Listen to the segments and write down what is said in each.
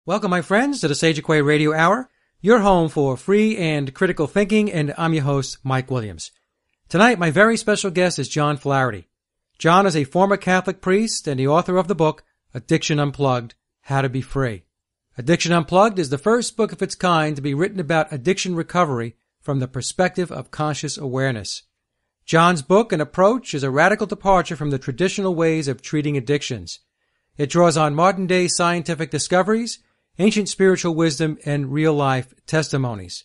Welcome, my friends, to the Sage Aquay Radio Hour, your home for free and critical thinking, and I'm your host, Mike Williams. Tonight, my very special guest is John Flaherty. John is a former Catholic priest and the author of the book, Addiction Unplugged, How to Be Free. Addiction Unplugged is the first book of its kind to be written about addiction recovery from the perspective of conscious awareness. John's book and approach is a radical departure from the traditional ways of treating addictions. It draws on modern-day scientific discoveries, ancient spiritual wisdom, and real-life testimonies.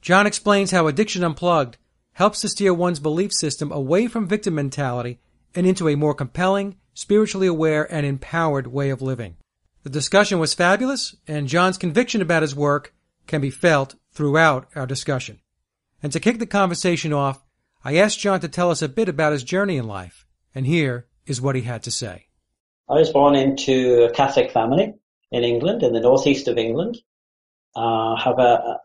John explains how Addiction Unplugged helps to steer one's belief system away from victim mentality and into a more compelling, spiritually aware, and empowered way of living. The discussion was fabulous, and John's conviction about his work can be felt throughout our discussion. And to kick the conversation off, I asked John to tell us a bit about his journey in life, and here is what he had to say. I was born into a Catholic family in England, in the northeast of England. Have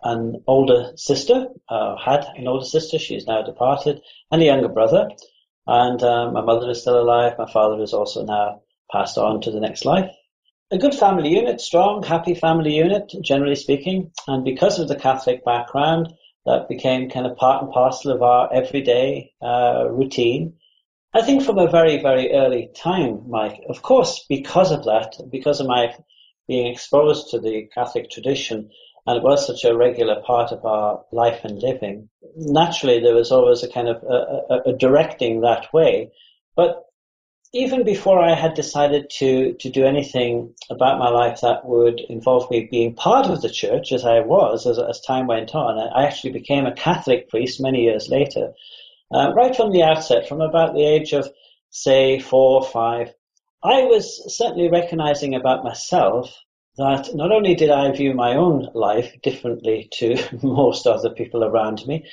an older sister, had an older sister, she's now departed, and a younger brother. And my mother is still alive. My father is also now passed on to the next life. A good family unit, strong, happy family unit, generally speaking. And because of the Catholic background, that became kind of part and parcel of our everyday routine. I think from a very, very early time, Mike, of course, because of that, because of my being exposed to the Catholic tradition, and it was such a regular part of our life and living, naturally there was always a kind of a directing that way. But even before I had decided to do anything about my life that would involve me being part of the church, as I was, as time went on, I actually became a Catholic priest many years later. Right from the outset, from about the age of, say, 4 or 5, I was certainly recognizing about myself that not only did I view my own life differently to most other people around me,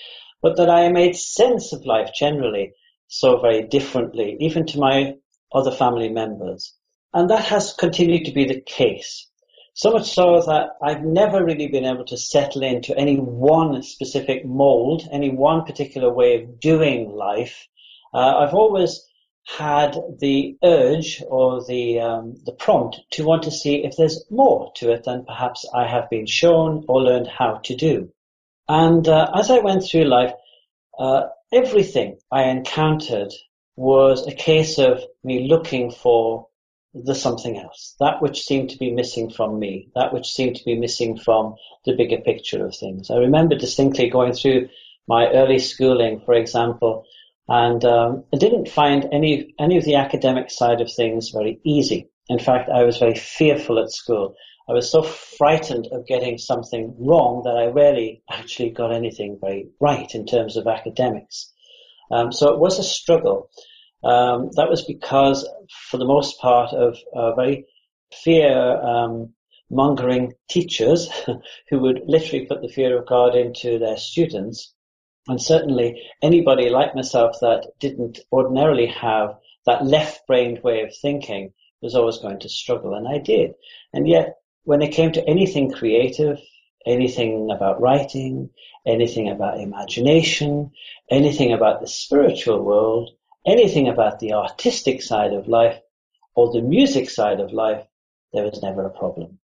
but that I made sense of life generally so very differently, even to my other family members. And that has continued to be the case. So much so that I've never really been able to settle into any one specific mold, any one particular way of doing life. I've always had the urge or the prompt to want to see if there's more to it than perhaps I have been shown or learned how to do. And as I went through life, everything I encountered was a case of me looking for the something else, that which seemed to be missing from me, that which seemed to be missing from the bigger picture of things. I remember distinctly going through my early schooling, for example, and I didn't find any of the academic side of things very easy. In fact, I was very fearful at school. I was so frightened of getting something wrong that I rarely actually got anything very right in terms of academics. So it was a struggle. That was because, for the most part, of very fear-mongering teachers who would literally put the fear of God into their students. And certainly anybody like myself that didn't ordinarily have that left-brained way of thinking was always going to struggle, and I did. And yet, when it came to anything creative, anything about writing, anything about imagination, anything about the spiritual world, anything about the artistic side of life or the music side of life, there was never a problem.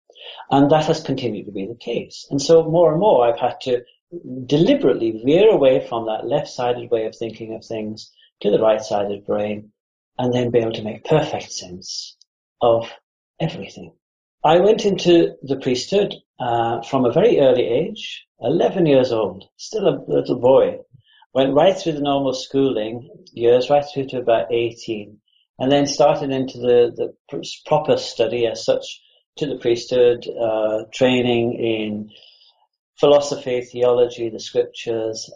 And that has continued to be the case. And so more and more I've had to deliberately veer away from that left-sided way of thinking of things to the right-sided brain, and then be able to make perfect sense of everything. I went into the priesthood from a very early age, 11 years old, still a little boy. Went right through the normal schooling years, right through to about 18, and then started into the proper study as such to the priesthood, training in philosophy, theology, the scriptures,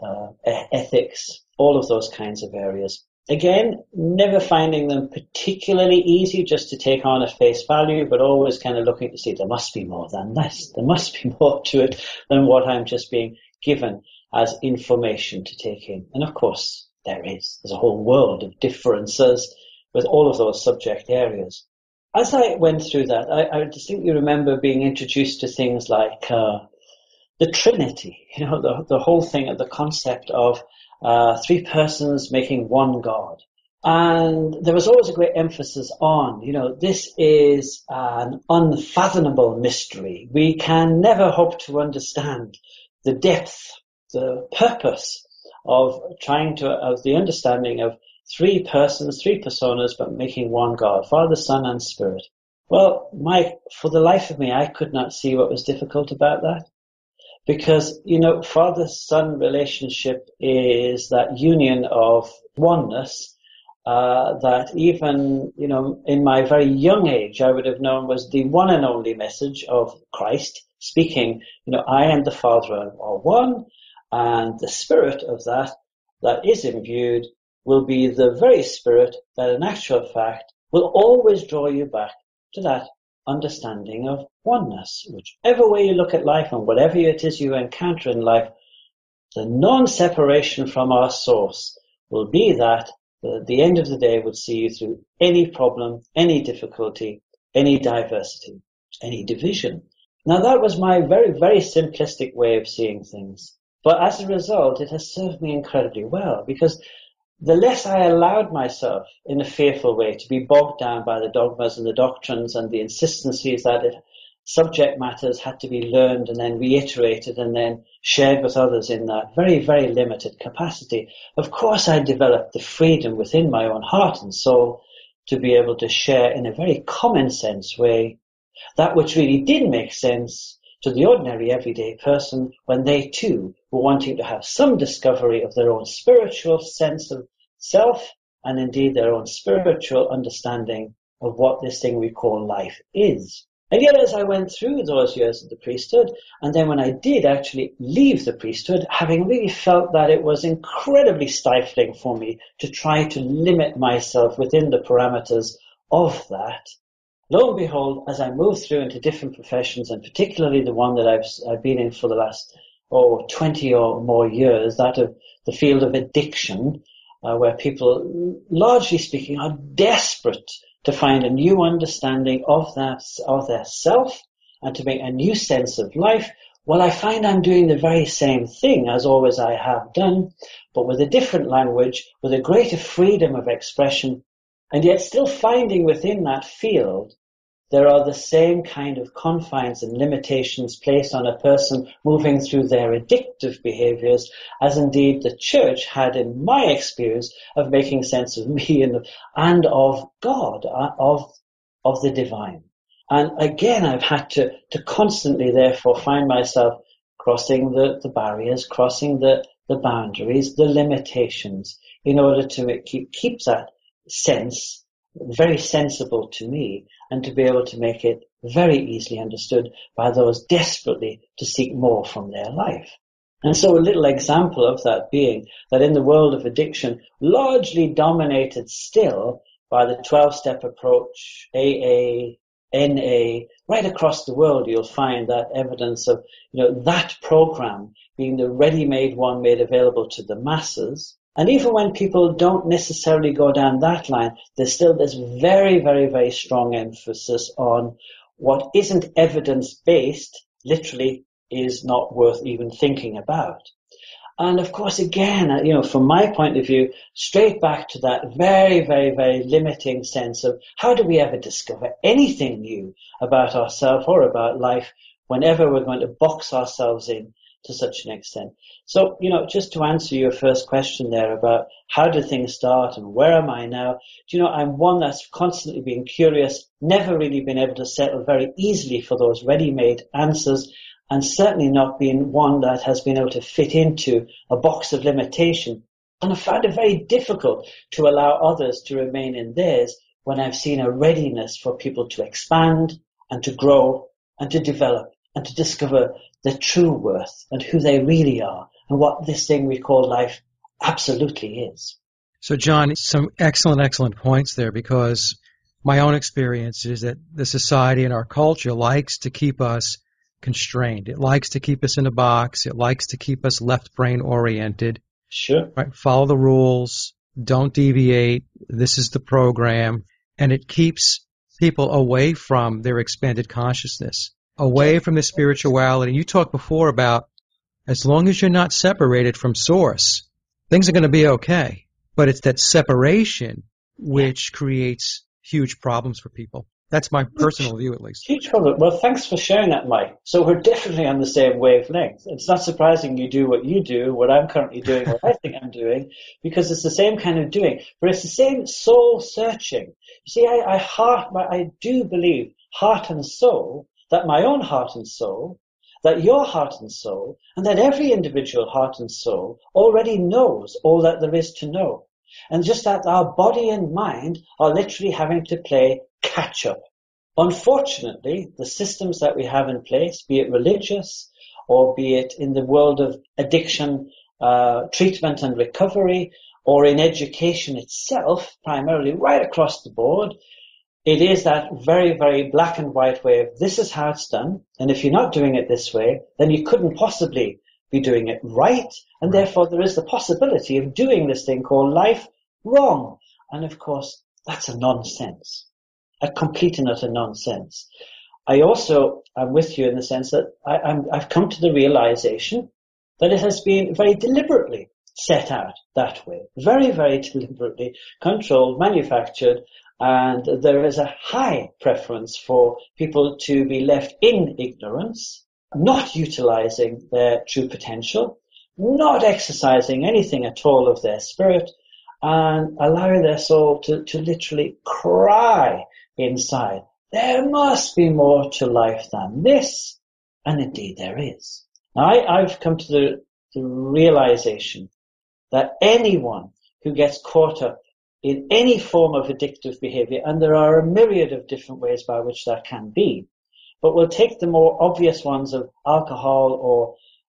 ethics, all of those kinds of areas. Again, never finding them particularly easy just to take on at face value, but always kind of looking to see there must be more than this. There must be more to it than what I'm just being given as information to take in. And of course, there is. There's a whole world of differences with all of those subject areas. As I went through that, I distinctly remember being introduced to things like the Trinity, the whole thing of the concept of 3 persons making one God, And there was always a great emphasis on, this is an unfathomable mystery. We can never hope to understand the depth, the purpose of the understanding of three persons, three personas, but making one God, Father, Son, and Spirit. Well, Mike, for the life of me, I could not see what was difficult about that. Because, father-son relationship is that union of oneness that even, in my very young age, I would have known was the one and only message of Christ speaking, I and the Father are one, and the spirit of that is imbued will be the very spirit that in actual fact will always draw you back to that understanding of oneness. Whichever way you look at life and whatever it is you encounter in life, the non-separation from our source will be that at the end of the day would see you through any problem, any difficulty, any diversity, any division. Now that was my very, very simplistic way of seeing things. But as a result, it has served me incredibly well, because the less I allowed myself in a fearful way to be bogged down by the dogmas and the doctrines and the insistencies that subject matters had to be learned and then reiterated and then shared with others in that very, very limited capacity. Of course, I developed the freedom within my own heart and soul to be able to share in a very common sense way that which really did make sense to the ordinary everyday person when they too were wanting to have some discovery of their own spiritual sense of self and indeed their own spiritual understanding of what this thing we call life is. And yet as I went through those years of the priesthood, and then when I did actually leave the priesthood, having really felt that it was incredibly stifling for me to try to limit myself within the parameters of that, lo and behold, as I moved through into different professions, and particularly the one that I've been in for the last 20 or more years, that of the field of addiction, where people, largely speaking, are desperate to find a new understanding of their self and to make a new sense of life. Well, I find I'm doing the very same thing as always I have done, but with a different language, with a greater freedom of expression, and yet still finding within that field there are the same kind of confines and limitations placed on a person moving through their addictive behaviors as indeed the church had in my experience of making sense of me and of God, of the divine. And again, I've had to constantly therefore find myself crossing the barriers, crossing the boundaries, the limitations in order to keep that sense very sensible to me and to be able to make it very easily understood by those desperately to seek more from their life. And so a little example of that being that in the world of addiction, largely dominated still by the 12-step approach, AA, NA, right across the world you'll find that evidence of that program being the ready-made one made available to the masses. And even when people don't necessarily go down that line, there's still this very, very, very strong emphasis on what isn't evidence-based, literally, is not worth even thinking about. And of course, again, from my point of view, straight back to that very, very, very limiting sense of how do we ever discover anything new about ourselves or about life whenever we're going to box ourselves in to such an extent. So, just to answer your first question there about how did things start and where am I now? I'm one that's constantly been curious, never really been able to settle very easily for those ready-made answers, and certainly not been one that has been able to fit into a box of limitation. And I found it very difficult to allow others to remain in theirs when I've seen a readiness for people to expand and to grow and to develop and to discover the true worth and who they really are and what this thing we call life absolutely is. So, John, some excellent points there, because my own experience is that the society and our culture likes to keep us constrained. It likes to keep us in a box. It likes to keep us left-brain oriented. Sure. Right? Follow the rules. Don't deviate. This is the program. And it keeps people away from their expanded consciousness, away from the spirituality. You talked before about as long as you're not separated from source, things are going to be okay. But it's that separation which creates huge problems for people. That's my personal view, at least. Huge problem. Well, thanks for sharing that, Mike. So we're definitely on the same wavelength. It's not surprising you do what you do, what I'm currently doing, what I think I'm doing, because it's the same kind of doing. But it's the same soul searching. You see, I do believe heart and soul, that my own heart and soul, that your heart and soul, and that every individual heart and soul already knows all that there is to know. And just that our body and mind are literally having to play catch up. Unfortunately, the systems that we have in place, be it religious or be it in the world of addiction treatment and recovery, or in education itself, primarily right across the board, it is that very, very black and white way of this is how it's done. And if you're not doing it this way, then you couldn't possibly be doing it right. And therefore there is the possibility of doing this thing called life wrong. And of course, that's a nonsense, a complete and utter nonsense. I also am with you in the sense that I've come to the realization that it has been very deliberately set out that way, very, very deliberately controlled, manufactured, and there is a high preference for people to be left in ignorance, not utilizing their true potential, not exercising anything at all of their spirit, and allowing their soul to literally cry inside. There must be more to life than this. And indeed there is. Now I've come to the realization that anyone who gets caught up in any form of addictive behavior, and there are a myriad of different ways by which that can be, but we'll take the more obvious ones of alcohol or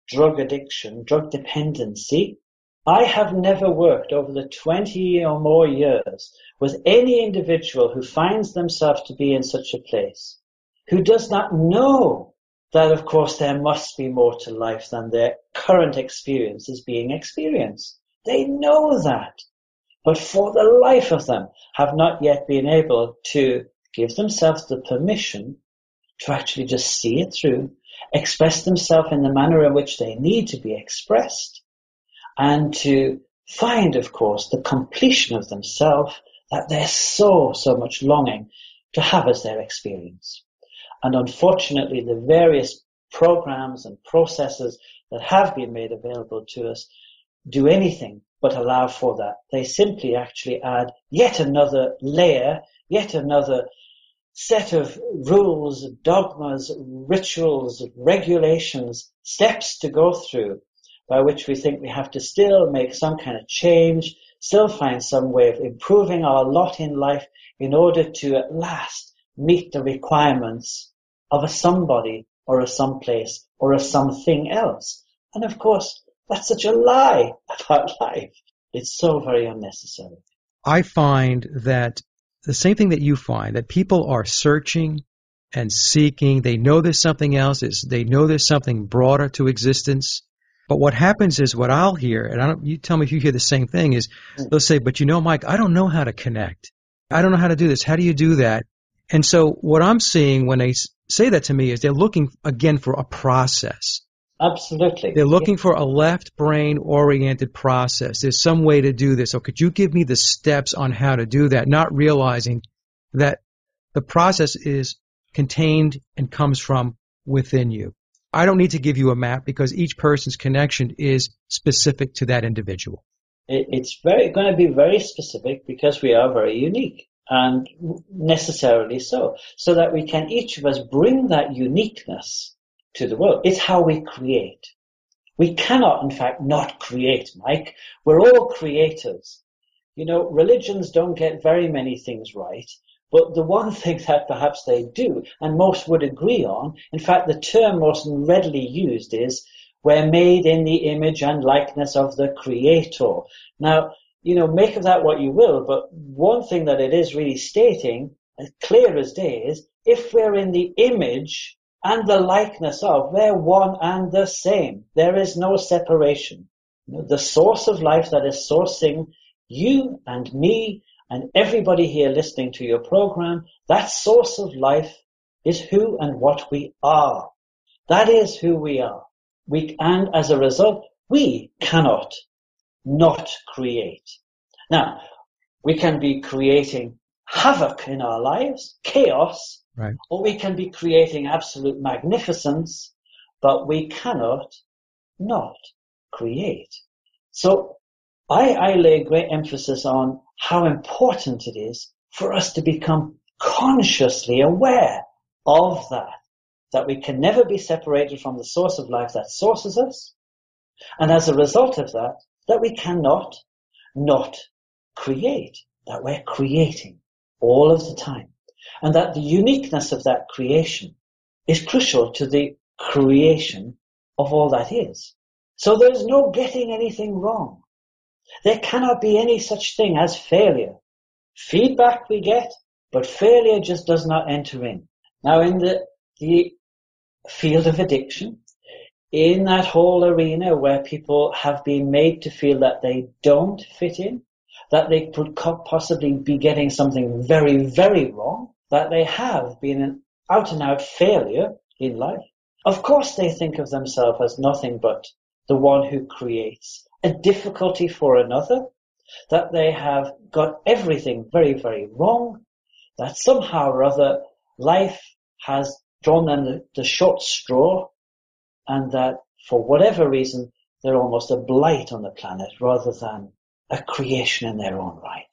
drug addiction, drug dependency. I have never worked over the 20 or more years with any individual who finds themselves to be in such a place, who does not know that, of course, there must be more to life than their current experience is being experienced. They know that, but for the life of them have not yet been able to give themselves the permission to actually just see it through, express themselves in the manner in which they need to be expressed, and to find, of course, the completion of themselves that they're so much longing to have as their experience. And unfortunately, the various programs and processes that have been made available to us do anything but allow for that. They simply actually add yet another layer, yet another set of rules, dogmas, rituals, regulations, steps to go through, by which we think we have to still make some kind of change, still find some way of improving our lot in life in order to at last meet the requirements of a somebody or a someplace or a something else. And of course, that's such a lie about life. It's so very unnecessary. I find that the same thing that you find, that people are searching and seeking. They know there's something else. They know there's something broader to existence. But what happens is, what I'll hear, and you tell me if you hear the same thing, is they'll say, but you know, Mike, I don't know how to connect. I don't know how to do this. How do you do that? And so what I'm seeing when they say that to me is they're looking, again, for a process. Absolutely. They're looking for a left brain oriented process. There's some way to do this. So could you give me the steps on how to do that? Not realizing that the process is contained and comes from within you. I don't need to give you a map because each person's connection is specific to that individual. It's going to be very specific because we are very unique, and necessarily so that we can each of us bring that uniqueness to the world. It's how we create. We cannot, in fact, not create, Mike. We're all creators. You know, religions don't get very many things right, but the one thing that perhaps they do, and most would agree on, in fact, the term most readily used is, we're made in the image and likeness of the Creator. Now, you know, make of that what you will, but one thing that it is really stating, as clear as day, is if we're in the image and the likeness of, they're one and the same. There is no separation. You know, the source of life that is sourcing you and me and everybody here listening to your program, that source of life is who and what we are. That is who we are. And as a result, we cannot not create. Now, We can be creating havoc in our lives, chaos, Right. or we can be creating absolute magnificence, but we cannot not create. So I lay great emphasis on how important it is for us to become consciously aware of that we can never be separated from the source of life that sources us, and as a result of that we cannot not create, that we're creating all of the time, and that the uniqueness of that creation is crucial to the creation of all that is. So there's no getting anything wrong. There cannot be any such thing as failure. Feedback we get, but failure just does not enter in. Now in the field of addiction, in that whole arena where people have been made to feel that they don't fit in, that they could possibly be getting something very, very wrong, that they have been an out-and-out failure in life, of course they think of themselves as nothing but the one who creates a difficulty for another, that they have got everything very, very wrong, that somehow or other life has drawn them the short straw, and that for whatever reason they're almost a blight on the planet rather than a creation in their own right.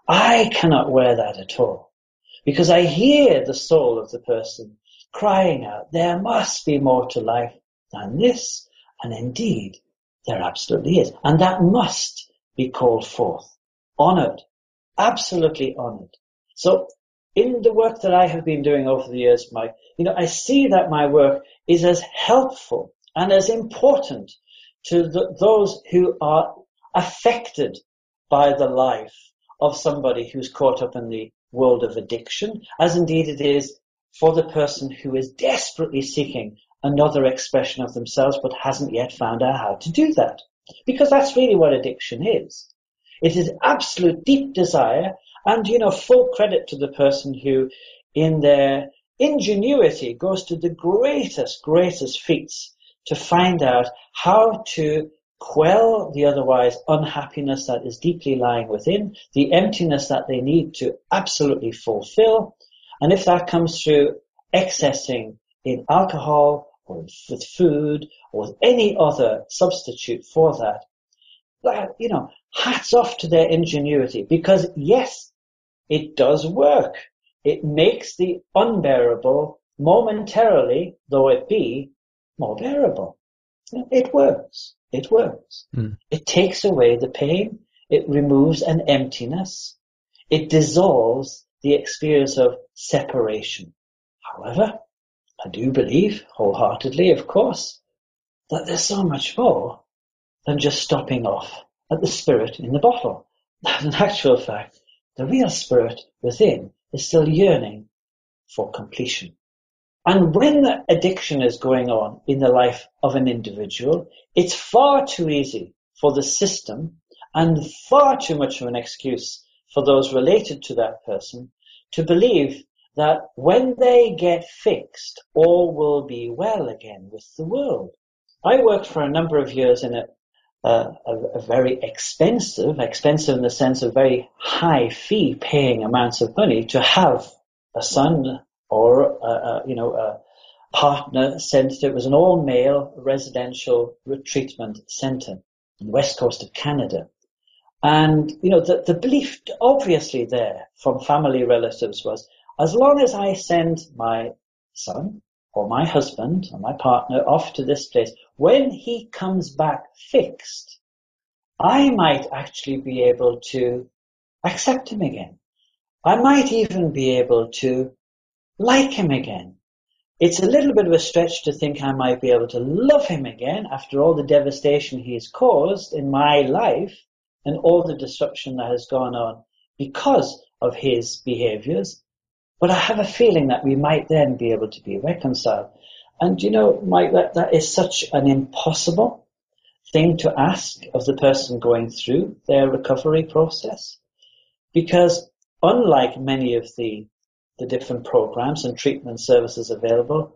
I cannot wear that at all, because I hear the soul of the person crying out, there must be more to life than this, and indeed there absolutely is, and that must be called forth, honoured, absolutely honoured. So in the work that I have been doing over the years, Mike, I see that my work is as helpful and as important to those who are affected by the life of somebody who's caught up in the world of addiction, as indeed it is for the person who is desperately seeking another expression of themselves but hasn't yet found out how to do that. Because that's really what addiction is. It is absolute deep desire, and, full credit to the person who, in their ingenuity, goes to the greatest feats to find out how to quell the otherwise unhappiness that is deeply lying within, the emptiness that they need to absolutely fulfill. And if that comes through excessing in alcohol or with food or with any other substitute for that, hats off to their ingenuity, because yes, it does work. It makes the unbearable momentarily, though it be, more bearable. It works. It works. Mm. It takes away the pain. It removes an emptiness. It dissolves the experience of separation. However, I do believe wholeheartedly, of course, that there's so much more than just stopping off at the spirit in the bottle. In actual fact, the real spirit within is still yearning for completion. And when addiction is going on in the life of an individual, it's far too easy for the system and far too much of an excuse for those related to that person to believe that when they get fixed, all will be well again with the world. I worked for a number of years in a very expensive in the sense of very high fee paying amounts of money to have a son or a partner sent to. It was an all-male residential treatment centre on the west coast of Canada. And, the belief obviously there from family relatives was, as long as I send my son or my husband or my partner off to this place, when he comes back fixed, I might actually be able to accept him again. I might even be able to like him again. It's a little bit of a stretch to think I might be able to love him again after all the devastation he has caused in my life and all the disruption that has gone on because of his behaviors. But I have a feeling that we might then be able to be reconciled. And, Mike, that is such an impossible thing to ask of the person going through their recovery process. Because unlike many of the different programs and treatment services available,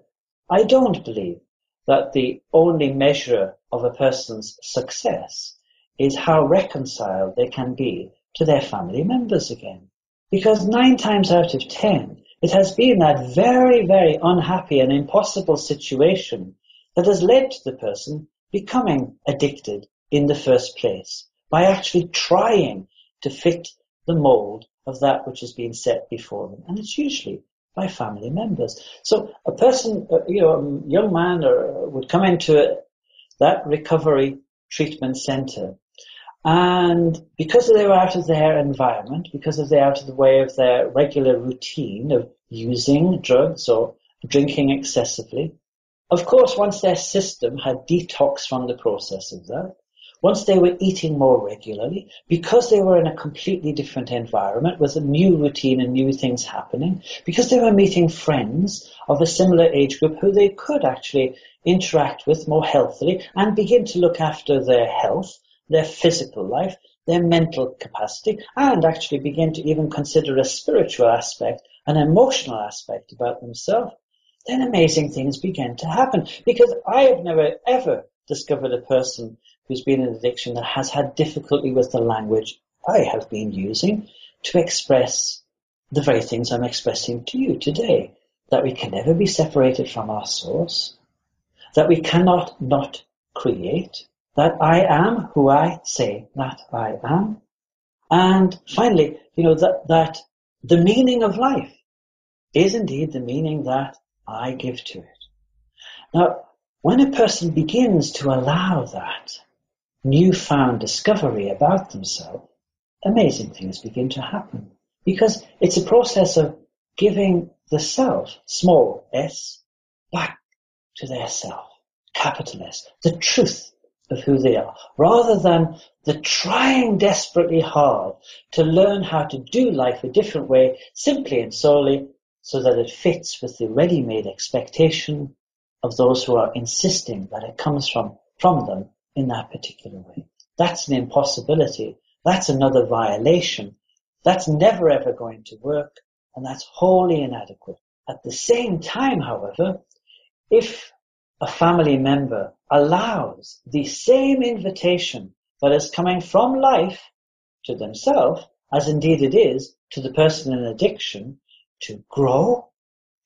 I don't believe that the only measure of a person's success is how reconciled they can be to their family members again. Because 9 times out of 10, it has been that very, very unhappy and impossible situation that has led to the person becoming addicted in the first place by actually trying to fit the mold of that which has been set before them. And it's usually by family members. So a person, a young man would come into that recovery treatment center, and because they were out of their environment, because they're out of the way of their regular routine of using drugs or drinking excessively, of course, once their system had detoxed from the process of that, once they were eating more regularly, because they were in a completely different environment with a new routine and new things happening, because they were meeting friends of a similar age group who they could actually interact with more healthily and begin to look after their health, their physical life, their mental capacity, and actually begin to even consider a spiritual aspect, an emotional aspect about themselves, then amazing things began to happen. Because I have never, ever discovered a person who's been in addiction that has had difficulty with the language I have been using to express the very things I'm expressing to you today. That we can never be separated from our source, that we cannot not create, that I am who I say that I am, and finally, that the meaning of life is indeed the meaning that I give to it. Now, when a person begins to allow that newfound discovery about themselves, amazing things begin to happen. Because it's a process of giving the self, small s, back to their self, capital S, the truth of who they are, rather than the trying desperately hard to learn how to do life a different way, simply and solely so that it fits with the ready-made expectation of those who are insisting that it comes from them in that particular way. That's an impossibility. That's another violation. That's never ever going to work, and that's wholly inadequate. At the same time, however, if a family member allows the same invitation that is coming from life to themselves, as indeed it is to the person in addiction, to grow,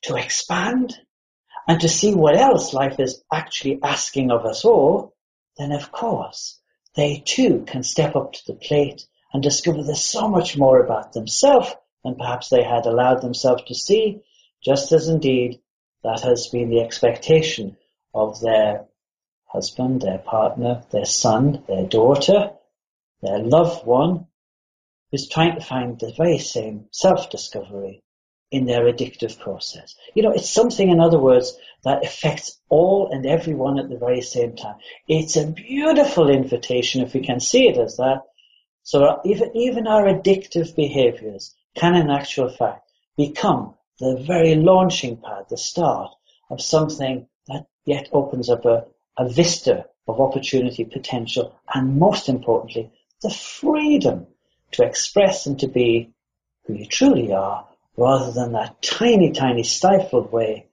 to expand, and to see what else life is actually asking of us all, then of course they too can step up to the plate and discover there's so much more about themselves than perhaps they had allowed themselves to see, just as indeed that has been the expectation of their husband, their partner, their son, their daughter, their loved one, who's trying to find the very same self-discovery in their addictive process. It's something, in other words, that affects all and everyone at the very same time. It's a beautiful invitation, if we can see it as that. So even our addictive behaviors can, in actual fact, become the very launching pad, the start of something that yet opens up a vista of opportunity, potential, and most importantly, the freedom to express and to be who you truly are, rather than that tiny, tiny stifled way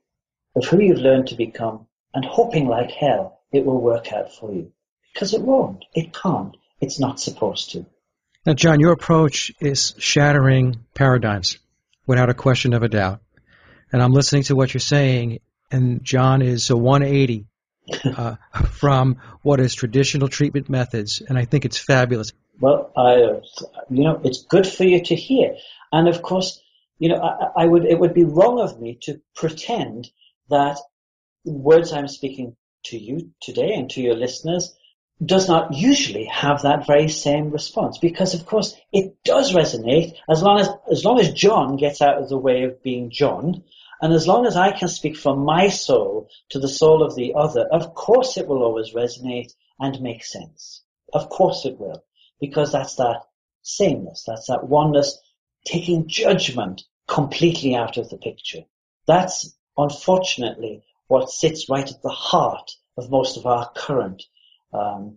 of who you've learned to become and hoping like hell it will work out for you. Because it won't. It can't. It's not supposed to. Now, John, your approach is shattering paradigms without a question of a doubt. And I'm listening to what you're saying, and John is a 180 from what is traditional treatment methods, and I think it's fabulous. Well, it's good for you to hear. And of course, it would be wrong of me to pretend that the words I'm speaking to you today and to your listeners does not usually have that very same response, because of course it does resonate as long as John gets out of the way of being John, and as long as I can speak from my soul to the soul of the other, of course it will always resonate and make sense. Of course it will, because that's that sameness, that's that oneness, taking judgment completely out of the picture. That's unfortunately what sits right at the heart of most of our current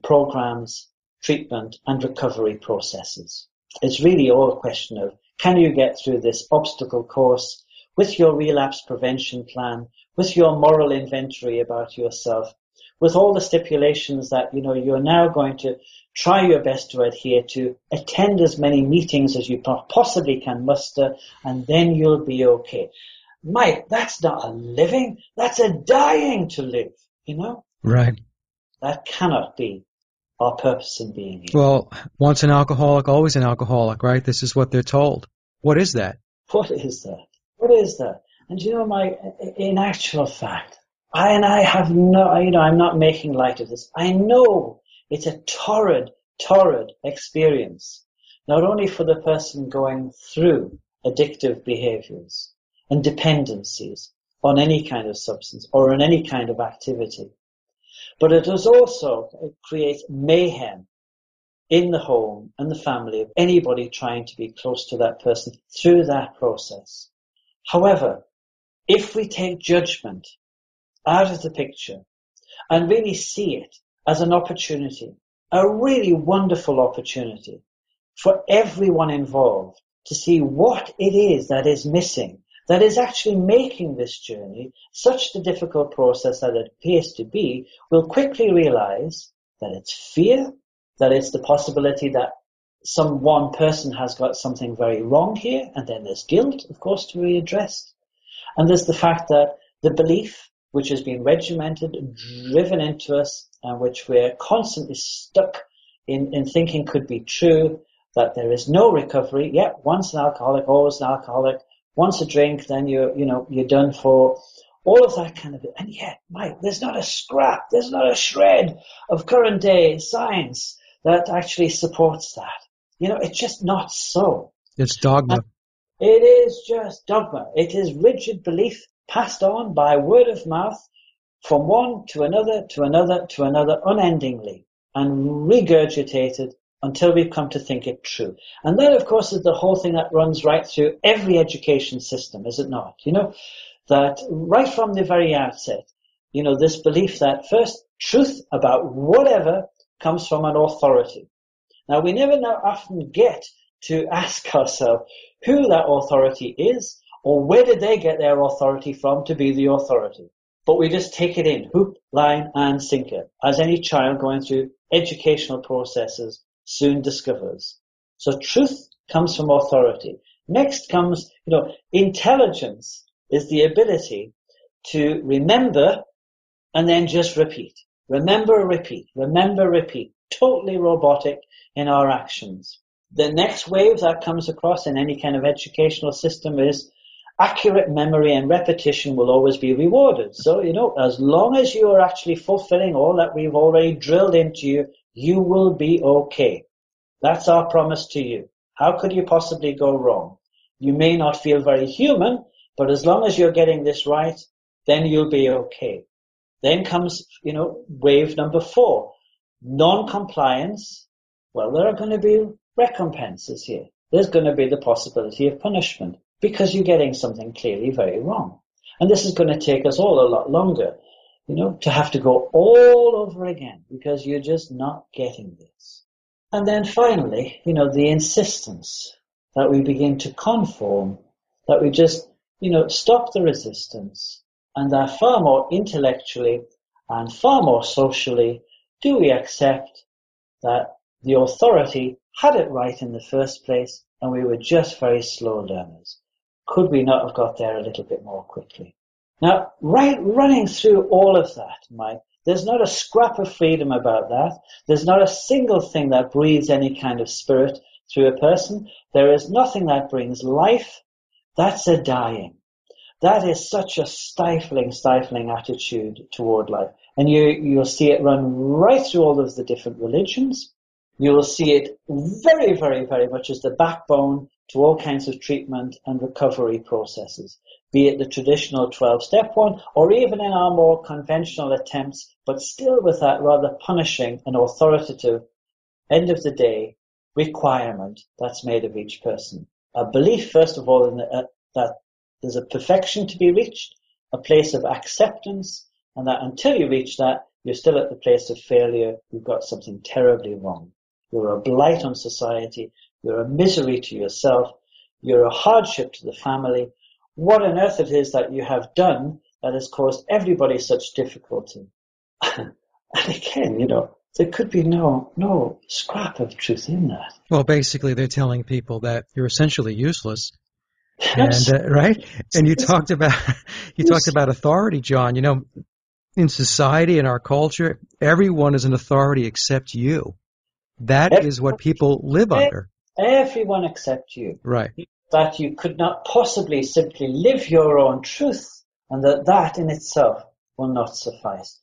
programs, treatment and recovery processes. It's really all a question of, can you get through this obstacle course with your relapse prevention plan, with your moral inventory about yourself, with all the stipulations that, you're now going to try your best to adhere to, attend as many meetings as you possibly can muster, and then you'll be okay. Mike, that's not a living, that's a dying to live, Right. That cannot be our purpose in being here. Well, once an alcoholic, always an alcoholic, right? This is what they're told. What is that? What is that? What is that? And Mike, in actual fact, I'm not making light of this. I know it's a torrid experience, not only for the person going through addictive behaviors and dependencies on any kind of substance or on any kind of activity, but it creates mayhem in the home and the family of anybody trying to be close to that person through that process. However, if we take judgment out of the picture and really see it as an opportunity, a really wonderful opportunity for everyone involved to see what it is that is missing, that is actually making this journey such a difficult process that it appears to be, we'll quickly realize that it's fear, that it's the possibility that one person has got something very wrong here, and then there's guilt, of course, to be addressed. And there's the fact that the belief, which has been regimented, driven into us, and which we're constantly stuck in thinking could be true, that there is no recovery. Yeah, once an alcoholic, always an alcoholic. Once a drink, then you're done for. All of that kind of, and yet, Mike, there's not a scrap, there's not a shred of current day science that actually supports that. It's just not so. It's dogma. And it is just dogma. It is rigid belief passed on by word of mouth from one to another, to another, to another, unendingly, and regurgitated until we've come to think it true. And that, of course, is the whole thing that runs right through every education system, is it not? That right from the very outset, this belief that first truth about whatever comes from an authority. Now, we never often get to ask ourselves who that authority is or where did they get their authority from to be the authority. But we just take it in, hook, line, and sinker, as any child going through educational processes soon discovers. So truth comes from authority. Next comes, intelligence is the ability to remember and then just repeat. Remember, repeat. Remember, repeat. Totally robotic in our actions. The next wave that comes across in any kind of educational system is accurate memory and repetition will always be rewarded. So, as long as you are actually fulfilling all that we've already drilled into you, you will be okay. That's our promise to you. How could you possibly go wrong? You may not feel very human, but as long as you're getting this right, then you'll be okay. Then comes, wave number 4. Non-compliance. Well, there are going to be recompenses here. There's going to be the possibility of punishment because you're getting something clearly very wrong. And this is going to take us all a lot longer, to have to go all over again because you're just not getting this. And then finally, the insistence that we begin to conform, that we just, stop the resistance, and that far more intellectually and far more socially do we accept that the authority had it right in the first place and we were just very slow learners. Could we not have got there a little bit more quickly? Now, running through all of that, Mike, there's not a scrap of freedom about that. There's not a single thing that breathes any kind of spirit through a person. There is nothing that brings life. That's a dying. That is such a stifling attitude toward life. And you'll see it run right through all of the different religions. You'll see it very, very, very much as the backbone to all kinds of treatment and recovery processes, be it the traditional 12-step one or even in our more conventional attempts, but still with that rather punishing and authoritative, end of the day, requirement that's made of each person. A belief, first of all, that there's a perfection to be reached, a place of acceptance, and that until you reach that, you're still at the place of failure. You've got something terribly wrong. You're a blight on society. You're a misery to yourself. You're a hardship to the family. What on earth it is that you have done that has caused everybody such difficulty. And again, there could be no scrap of truth in that. Well, basically, they're telling people that you're essentially useless, and Yes. right. And you It's talked about authority, John. In society, in our culture, everyone is an authority except you. That is what people live under. everyone except you. Right. That you could not possibly simply live your own truth, and that in itself will not suffice.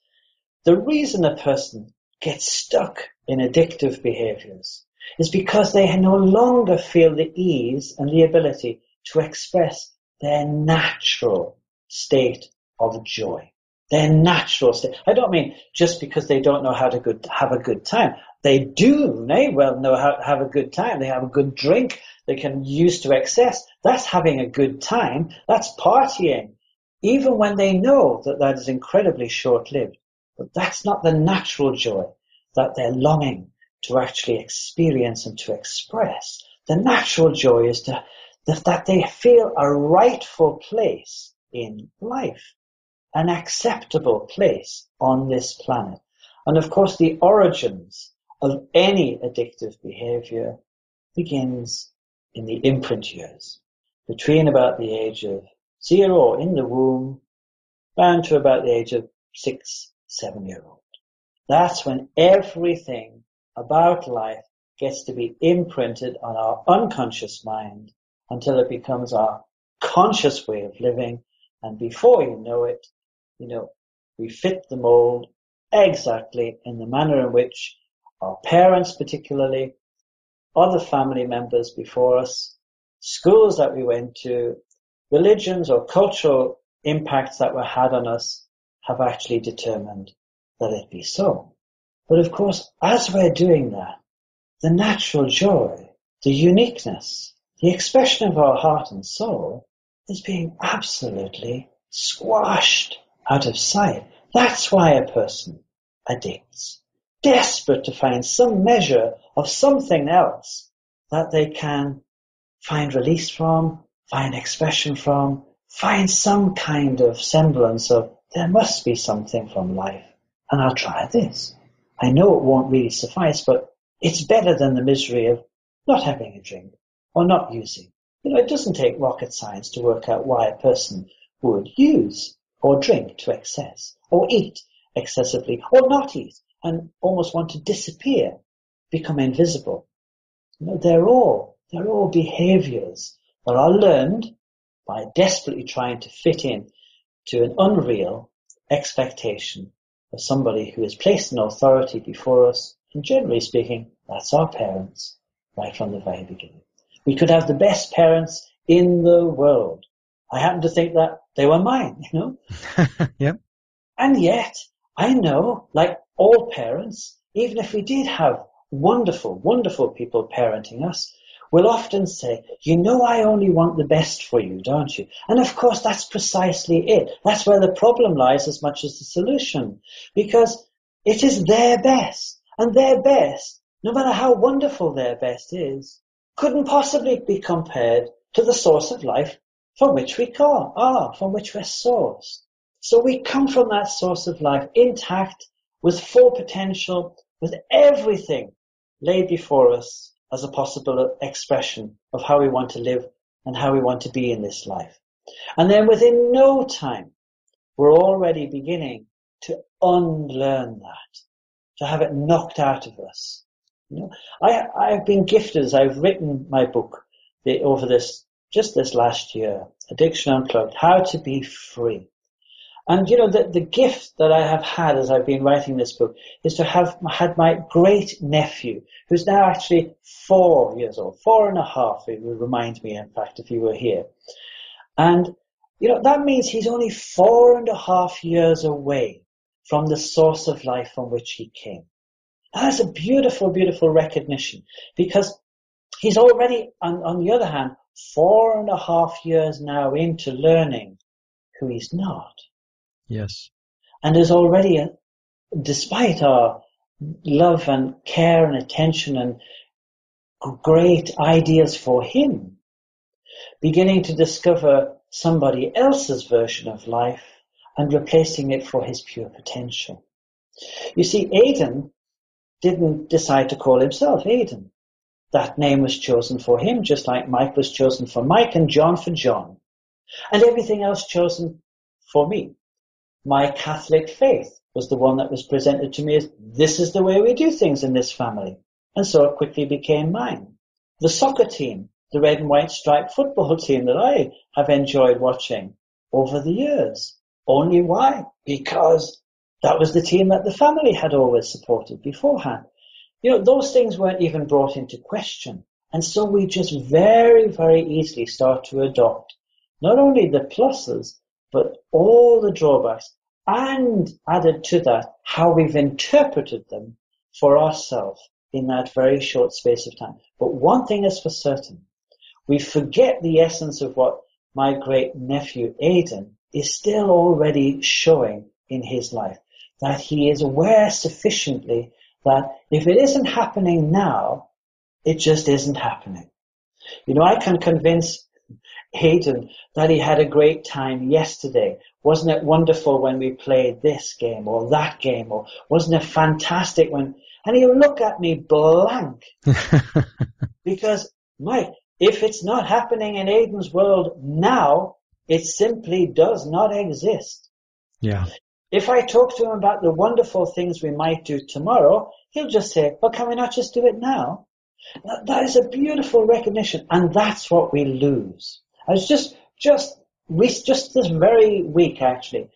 The reason a person gets stuck in addictive behaviors is because they no longer feel the ease and the ability to express their natural state of joy. Their natural state. I don't mean just because they don't know how to have a good time. They do. They well know how to have a good time. They have a good drink. They can use to excess. That's having a good time. That's partying. Even when they know that is incredibly short-lived. But that's not the natural joy that they're longing to actually experience and to express. The natural joy is that they feel a rightful place in life, an acceptable place on this planet. And of course, the origins of any addictive behavior begins in the imprint years, between about the age of 0 in the womb, down to about the age of 6, 7-year-old. That's when everything about life gets to be imprinted on our unconscious mind until it becomes our conscious way of living. And before you know it, we fit the mold exactly in the manner in which our parents particularly, other family members before us, schools that we went to, religions or cultural impacts that were had on us have actually determined that it be so. But of course, as we're doing that, the natural joy, the uniqueness, the expression of our heart and soul is being absolutely squashed out of sight. That's why a person addicts, desperate to find some measure of something else that they can find release from, find expression from, find some kind of semblance of there must be something from life, and I'll try this. I know it won't really suffice, but it's better than the misery of not having a drink or not using. It doesn't take rocket science to work out why a person would use or drink to excess, or eat excessively, or not eat and almost want to disappear, become invisible. They're all behaviors that are learned by desperately trying to fit in to an unreal expectation of somebody who has placed an authority before us, and generally speaking, that's our parents, right from the very beginning. We could have the best parents in the world. I happen to think that they were mine, Yep. And yet, I know, like all parents, even if we did have wonderful, wonderful people parenting us, will often say, I only want the best for you, don't you? And of course, that's precisely it. That's where the problem lies as much as the solution. Because it is their best. And their best, no matter how wonderful their best is, couldn't possibly be compared to the source of life from which we from which we're sourced. So we come from that source of life intact, with full potential, with everything laid before us as a possible expression of how we want to live and how we want to be in this life. And then within no time, we're already beginning to unlearn that, to have it knocked out of us. I've been gifted as I've written my book over this last year, Addiction Unplugged, How to Be Free. And the gift that I have had as I've been writing this book is to have had my great nephew, who's now actually 4 years old, 4.5, it would remind me, in fact, if he were here. And, that means he's only 4.5 years away from the source of life from which he came. And that's a beautiful, beautiful recognition, because he's already, on the other hand, 4.5 years now into learning who he's not. Yes. And there's already, despite our love and care and attention and great ideas for him, beginning to discover somebody else's version of life and replacing it for his pure potential. You see, Aidan didn't decide to call himself Aidan. That name was chosen for him, just like Mike was chosen for Mike and John for John. And everything else chosen for me. My Catholic faith was the one that was presented to me as, this is the way we do things in this family. And so it quickly became mine. The soccer team, the red and white striped football team that I have enjoyed watching over the years. Only why? Because that was the team that the family had always supported beforehand. Those things weren't even brought into question. And so we just very, very easily start to adopt not only the pluses, but all the drawbacks, and added to that, how we've interpreted them for ourselves in that very short space of time. But one thing is for certain, we forget the essence of what my great nephew Aidan is still already showing in his life, that he is aware sufficiently that if it isn't happening now, it just isn't happening. I can convince Aidan that he had a great time yesterday. Wasn't it wonderful when we played this game or that game? Or wasn't it fantastic when... And he'll look at me blank. Because, Mike, if it's not happening in Aidan's world now, it simply does not exist. Yeah. If I talk to him about the wonderful things we might do tomorrow, he'll just say, well, can we not just do it now? That is a beautiful recognition, and that's what we lose. I was just this very week, actually,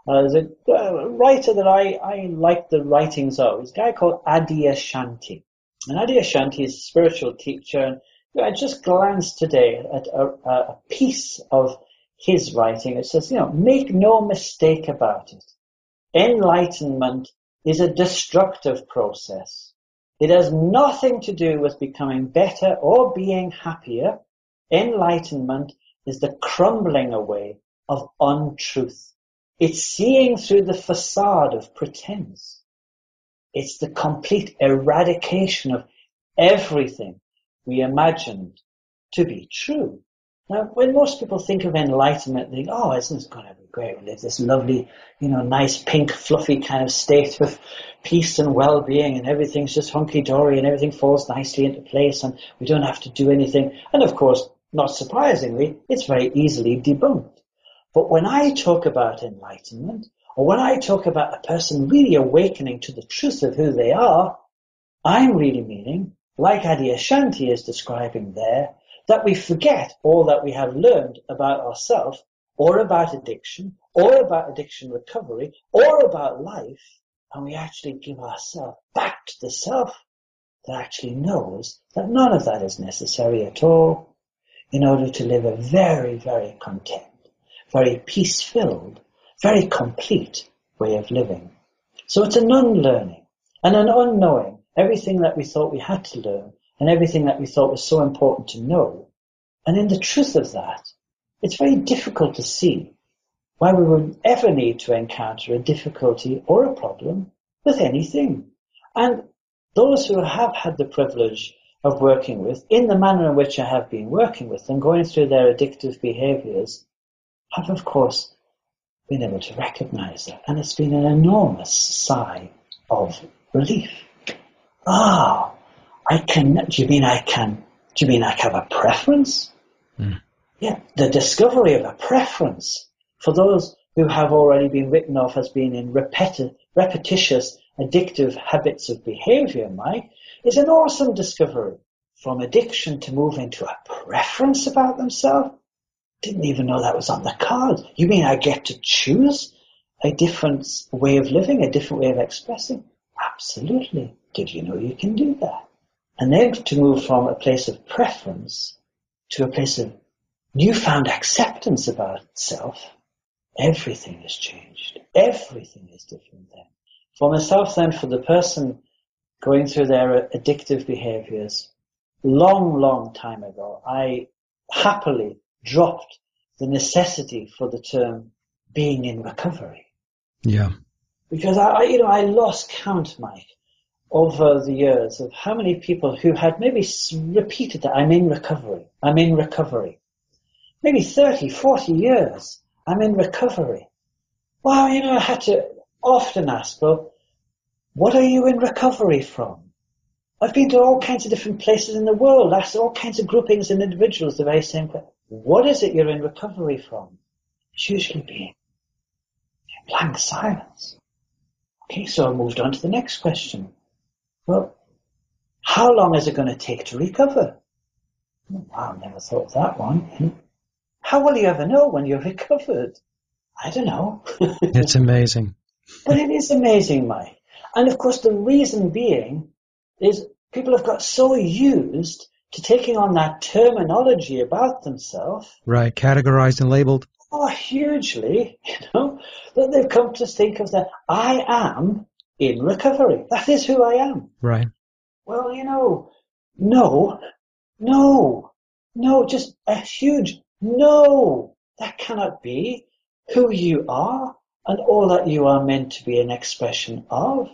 the writer that I like the writings of is a guy called Addiction. And Addiction is a spiritual teacher, and I just glanced today at a piece of his writing. It says, make no mistake about it. Enlightenment is a destructive process. It has nothing to do with becoming better or being happier. Enlightenment is the crumbling away of untruth. It's seeing through the facade of pretense. It's the complete eradication of everything we imagined to be true. Now, when most people think of enlightenment, they think, oh, isn't it going to be great? We live this lovely, nice, pink, fluffy kind of state of peace and well-being, and everything's just hunky-dory, and everything falls nicely into place, and we don't have to do anything. And of course, not surprisingly, it's very easily debunked. But when I talk about enlightenment, or when I talk about a person really awakening to the truth of who they are, I'm really meaning, like Adi Ashanti is describing there, that we forget all that we have learned about ourselves, or about addiction recovery, or about life, and we actually give ourselves back to the self that actually knows that none of that is necessary at all in order to live a very, very content, very peace-filled, very complete way of living. So it's an unlearning and an unknowing everything that we thought we had to learn and everything that we thought was so important to know. And in the truth of that, it's very difficult to see why we would ever need to encounter a difficulty or a problem with anything. And those who have had the privilege of working with, in the manner in which I have been working with them, going through their addictive behaviors, have, of course, been able to recognize that. And it's been an enormous sigh of relief. Do you mean I have a preference? Mm. Yeah, the discovery of a preference for those who have already been written off as being in repetitious addictive habits of behavior, Mike, is an awesome discovery. From addiction to move into a preference about themselves? Didn't even know that was on the cards. You mean I get to choose a different way of living, a different way of expressing? Absolutely. Did you know you can do that? And then to move from a place of preference to a place of newfound acceptance about self, everything has changed. Everything is different then. For myself then, for the person going through their addictive behaviors, long time ago, I happily dropped the necessity for the term being in recovery. Yeah. Because I lost count, Mike, over the years of how many people who had maybe repeated that I'm in recovery. Maybe 30, 40 years, I'm in recovery. Well, I had to often ask, well, What are you in recovery from? I've been to all kinds of different places in the world, asked all kinds of groupings and individuals the very same question. What is it you're in recovery from? It's usually been blank silence. Okay, so I moved on to the next question. Well, how long is it going to take to recover? Wow, never thought of that one. How will you ever know when you're recovered? I don't know. It's amazing. But it is amazing, Mike. And of course, the reason being is people have got so used to taking on that terminology about themselves. Right, categorized and labeled. Oh, hugely, that they've come to think of that I am in recovery. That is who I am. Right. Well, no, just a huge no. That cannot be who you are and all that you are meant to be an expression of.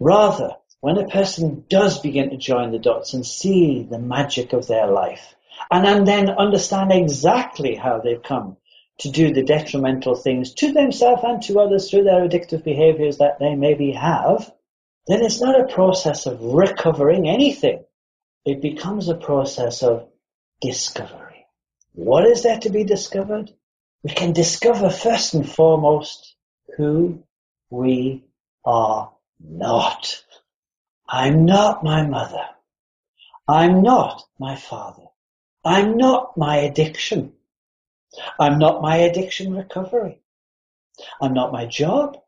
Rather, when a person does begin to join the dots and see the magic of their life, and then understand exactly how they've come to do the detrimental things to themselves and to others through their addictive behaviors that they maybe have, then it's not a process of recovering anything. It becomes a process of discovery. What is there to be discovered? We can discover first and foremost who we are not. I'm not my mother. I'm not my father. I'm not my addiction. I'm not my addiction recovery. I'm not my job.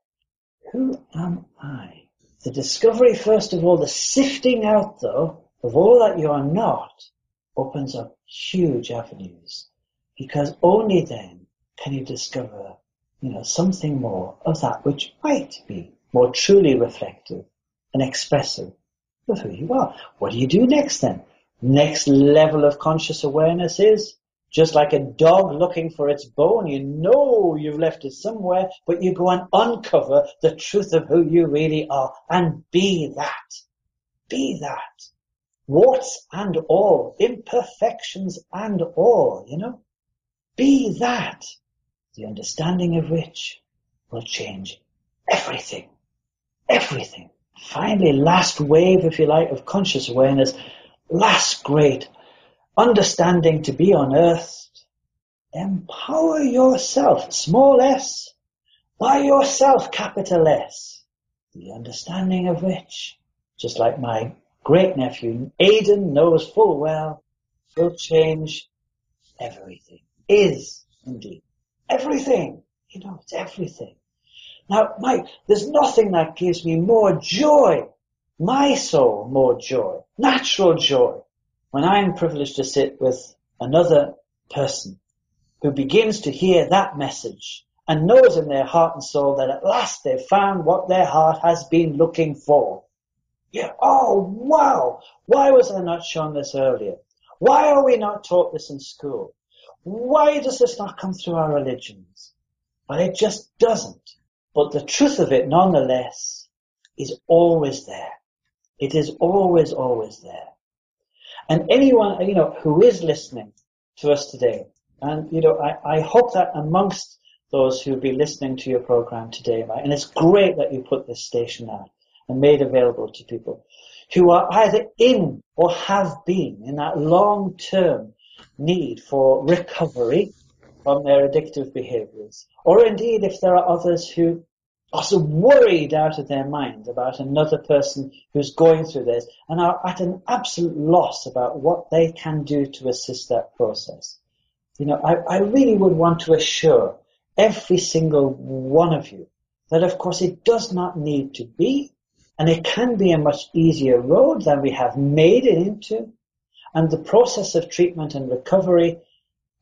Who am I? The discovery, first of all, the sifting out, though, of all that you are not, opens up huge avenues. Because only then can you discover, something more of that which might be more truly reflective and expressive of who you are. What do you do next then? Next level of conscious awareness is just like a dog looking for its bone. You know you've left it somewhere, but you go and uncover the truth of who you really are and be that. Be that. Warts and all, imperfections and all, Be that. The understanding of which will change everything. Everything. Finally, last wave, if you like, of conscious awareness, last great understanding to be unearthed. Empower yourself, small s, by yourself, capital S. The understanding of which, just like my great nephew Aidan knows full well, will change everything. Is indeed everything. It's everything. Now, Mike, there's nothing that gives me more joy, my soul more joy, natural joy, when I'm privileged to sit with another person who begins to hear that message and knows in their heart and soul that at last they've found what their heart has been looking for. Yeah, oh, wow. Why was I not shown this earlier? Why are we not taught this in school? Why does this not come through our religions? But it just doesn't. But the truth of it, nonetheless, is always there. It is always, always there. And anyone, who is listening to us today, and, I hope that amongst those who'll be listening to your program today, right, and it's great that you put this station out and made available to people who are either in or have been in that long-term need for recovery from their addictive behaviors, or indeed if there are others who are so worried out of their mind about another person who's going through this and are at an absolute loss about what they can do to assist that process. I really would want to assure every single one of you that, of course, it does not need to be, and it can be a much easier road than we have made it into. And the process of treatment and recovery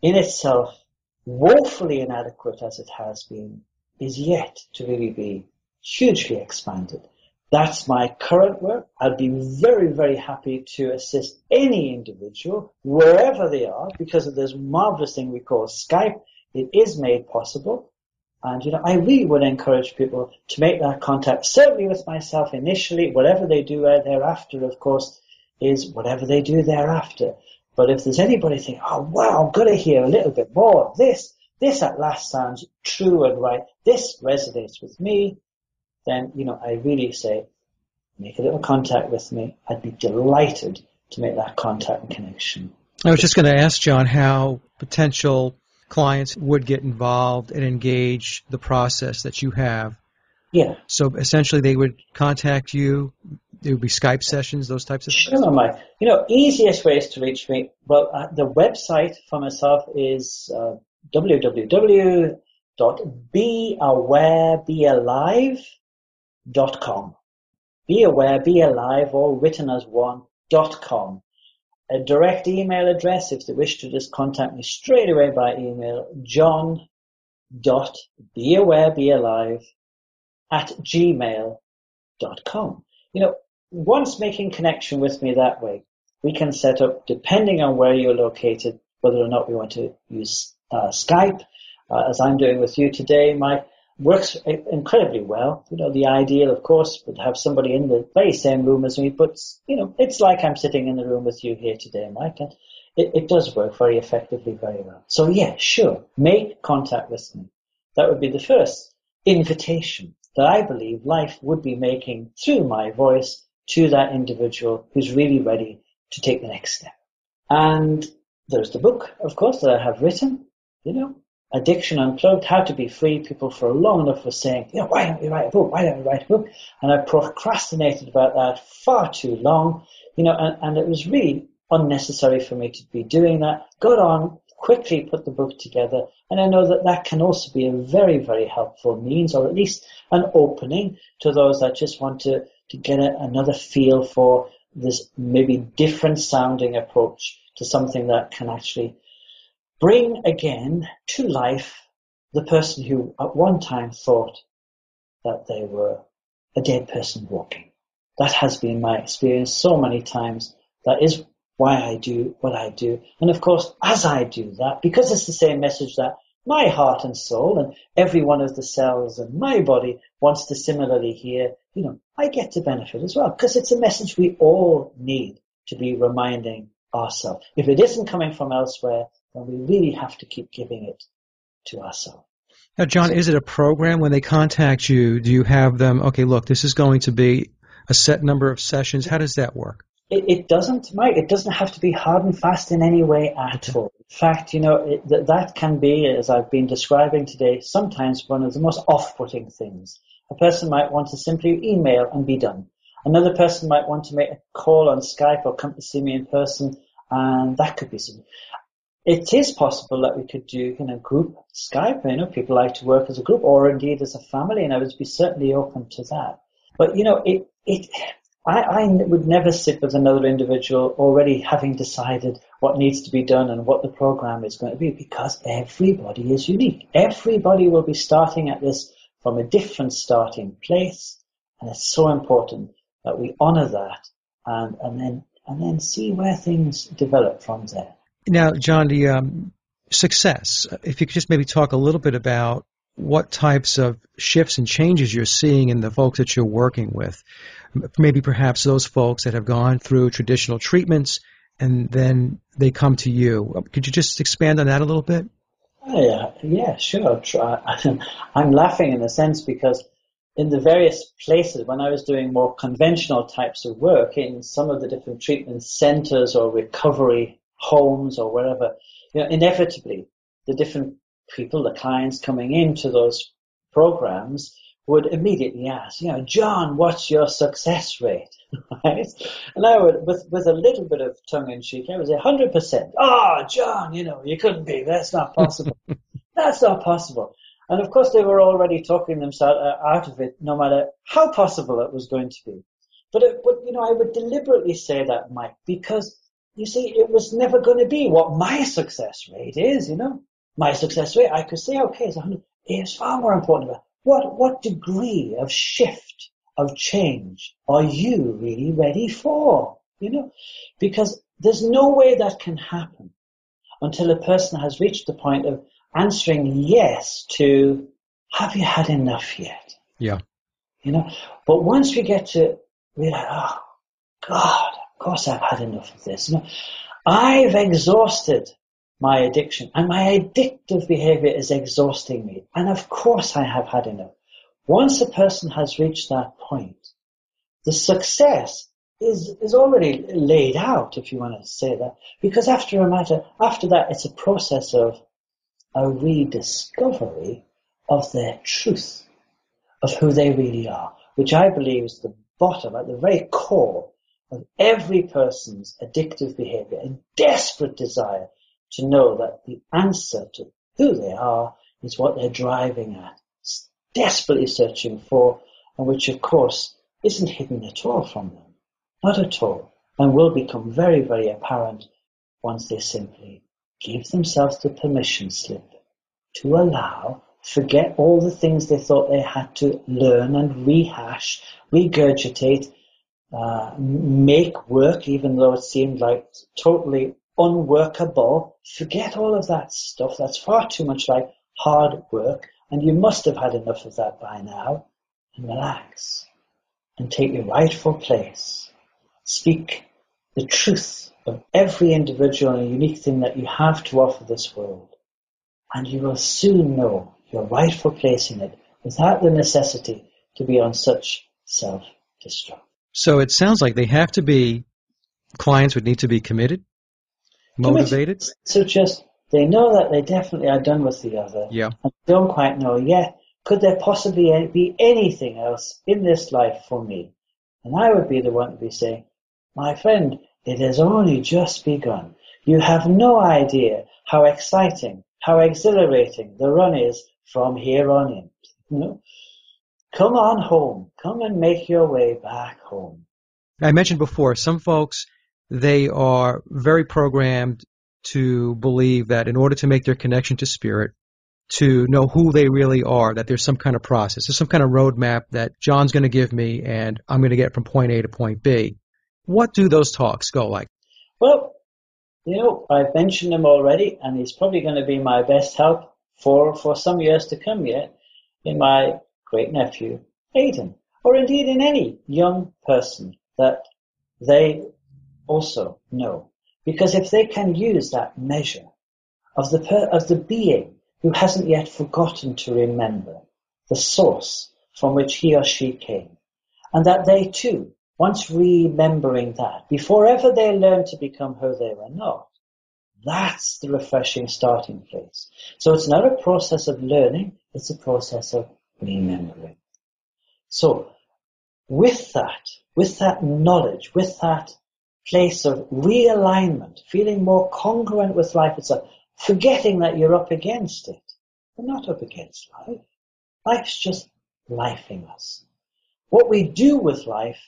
in itself, woefully inadequate as it has been, is yet to really be hugely expanded. That's my current work. I'd be very, very happy to assist any individual, wherever they are, because of this marvelous thing we call Skype. It is made possible. And, I really would encourage people to make that contact, certainly with myself initially. Whatever they do thereafter, of course, is whatever they do thereafter. But if there's anybody thinking, oh, wow, I've got to hear a little bit more of this at last sounds true and right, this resonates with me, then, I really say, make a little contact with me. I'd be delighted to make that contact and connection. I was just going to ask, John, how potential clients would get involved and engage the process that you have. Yeah. So essentially they would contact you. There would be Skype sessions, those types of things? Sure, Mike. Easiest ways to reach me, well, the website for myself is www.beawarebealive.com. Be Aware, Be Alive, all written as one.com. A direct email address, if they wish to just contact me straight away by email, john.beawarebealive@gmail.com. Once making connection with me that way, we can set up, depending on where you're located, whether or not we want to use Skype, as I'm doing with you today, Mike. Works incredibly well. The ideal, of course, would have somebody in the very same room as me, but, it's like I'm sitting in the room with you here today, Mike, and it does work very effectively, very well. So, yeah, sure, make contact with me. That would be the first invitation that I believe life would be making through my voice to that individual who's really ready to take the next step. And there's the book, of course, that I have written, Addiction Unplugged, How to Be Free. People for long enough were saying, why don't you write a book? Why don't you write a book? And I procrastinated about that far too long, and it was really unnecessary for me to be doing that. Got on, quickly put the book together, and I know that can also be a very, very helpful means, or at least an opening to those that just want to get another feel for this maybe different sounding approach to something that can actually bring again to life the person who at one time thought that they were a dead person walking. That has been my experience so many times. That is why I do what I do. And of course, as I do that, because it's the same message that my heart and soul and every one of the cells in my body wants to similarly hear, I get to benefit as well, because it's a message we all need to be reminding ourselves. If it isn't coming from elsewhere, then we really have to keep giving it to ourselves. Now, John, is it a program when they contact you? Do you have them, okay, look, this is going to be a set number of sessions? How does that work? It doesn't, Mike. It doesn't have to be hard and fast in any way at all. In fact, that can be, as I've been describing today, sometimes one of the most off-putting things. A person might want to simply email and be done. Another person might want to make a call on Skype or come to see me in person, and that could be something. It is possible that we could do group Skype. People like to work as a group or indeed as a family, and I would be certainly open to that. But I would never sit with another individual already having decided what needs to be done and what the program is going to be, because everybody is unique. Everybody will be starting at this from a different starting place, and it's so important that we honor that and then see where things develop from there. Now, John, the success, if you could just maybe talk a little bit about what types of shifts and changes you're seeing in the folks that you're working with. Maybe perhaps those folks that have gone through traditional treatments and then they come to you. Could you just expand on that a little bit? Yeah, sure. I'm laughing in a sense because in the various places, when I was doing more conventional types of work in some of the different treatment centers or recovery homes or wherever, inevitably the different people, the clients coming into those programs would immediately ask, John, what's your success rate? Right? And I would, with a little bit of tongue in cheek, I would say 100%. Oh, John, you couldn't be. That's not possible. That's not possible. And of course, they were already talking themselves out of it, no matter how possible it was going to be. But I would deliberately say that, Mike, because you see, it was never going to be what my success rate is. My success rate, I could say, okay, it's 100. It's far more important about what degree of shift, of change are you really ready for? Because there's no way that can happen until a person has reached the point of answering yes to, have you had enough yet? Yeah. But once we get to realize, oh, God, of course I've had enough of this. I've exhausted my addiction, and my addictive behavior is exhausting me. And of course I have had enough. Once a person has reached that point, the success is already laid out, if you want to say that, because after that, it's a process of a rediscovery of their truth, of who they really are, which I believe is the bottom, at the very core of every person's addictive behavior, a desperate desire to know that the answer to who they are is what they're driving at, desperately searching for, and which, of course, isn't hidden at all from them. Not at all. And will become very, very apparent once they simply give themselves the permission slip to allow, forget all the things they thought they had to learn and rehash, regurgitate, make work, even though it seemed like totally unworkable. Forget all of that stuff. That's far too much like hard work, and you must have had enough of that by now. And relax and take your rightful place. Speak the truth of every individual and unique thing that you have to offer this world, and you will soon know your rightful place in it without the necessity to be on such self-destruct. So it sounds like clients would need to be committed, motivated. So just, they know that they definitely are done with the other. Yeah. And don't quite know yet, could there possibly be anything else in this life for me? And I would be the one to be saying, my friend, it has only just begun. You have no idea how exciting, how exhilarating the run is from here on in. You know? Come on home. Come and make your way back home. I mentioned before, some folks, they are very programmed to believe that in order to make their connection to spirit, to know who they really are, that there's some kind of process, there's some kind of roadmap that John's going to give me and I'm going to get from point A to point B. What do those talks go like? Well, I've mentioned him already, and he's probably going to be my best help for some years to come yet in my great-nephew, Aidan, or indeed in any young person that they also know. Because if they can use that measure of the being who hasn't yet forgotten to remember the source from which he or she came, and that they too, once remembering that, before ever they learn to become who they were not, that's the refreshing starting place. So it's not a process of learning, it's a process of remembering. So with that knowledge, with that place of realignment, feeling more congruent with life, it's a forgetting that you're up against it. We're not up against life. Life's just lifing us. What we do with life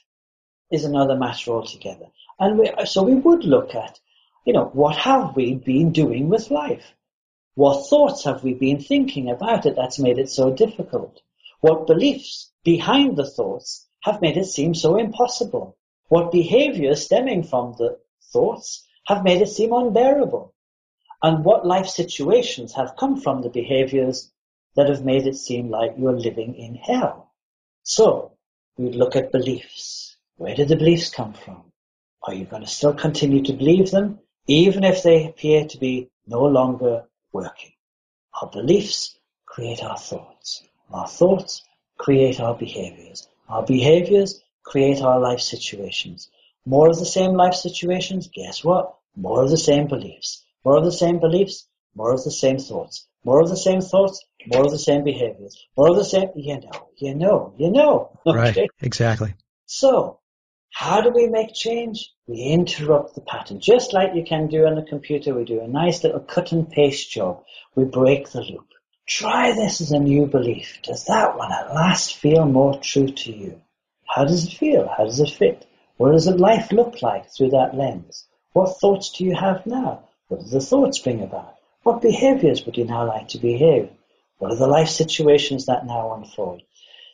is another matter altogether. And so we would look at, what have we been doing with life? What thoughts have we been thinking about it that's made it so difficult? What beliefs behind the thoughts have made it seem so impossible? What behaviors stemming from the thoughts have made it seem unbearable? And what life situations have come from the behaviors that have made it seem like you're living in hell? So we'd look at beliefs. Where did the beliefs come from? Are you going to still continue to believe them, even if they appear to be no longer working? Our beliefs create our thoughts. Our thoughts create our behaviors. Our behaviors create our life situations. More of the same life situations, guess what? More of the same beliefs. More of the same beliefs, more of the same thoughts. More of the same thoughts, more of the same behaviors. More of the same, you know. Okay? Right, exactly. So, how do we make change? We interrupt the pattern. Just like you can do on the computer, we do a nice little cut and paste job. We break the loop. Try this as a new belief. Does that one at last feel more true to you? How does it feel? How does it fit? What does life look like through that lens? What thoughts do you have now? What do the thoughts bring about? What behaviors would you now like to behave? What are the life situations that now unfold?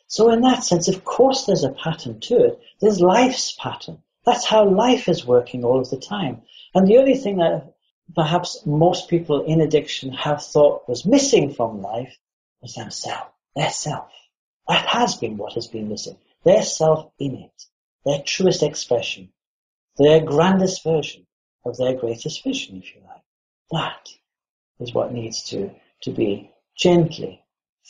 So in that sense, of course there's a pattern to it. There's life's pattern. That's how life is working all of the time. And the only thing that perhaps most people in addiction have thought was missing from life was themselves, their self. That has been what has been missing. Their self in it, their truest expression, their grandest version of their greatest vision, if you like. That is what needs to be gently,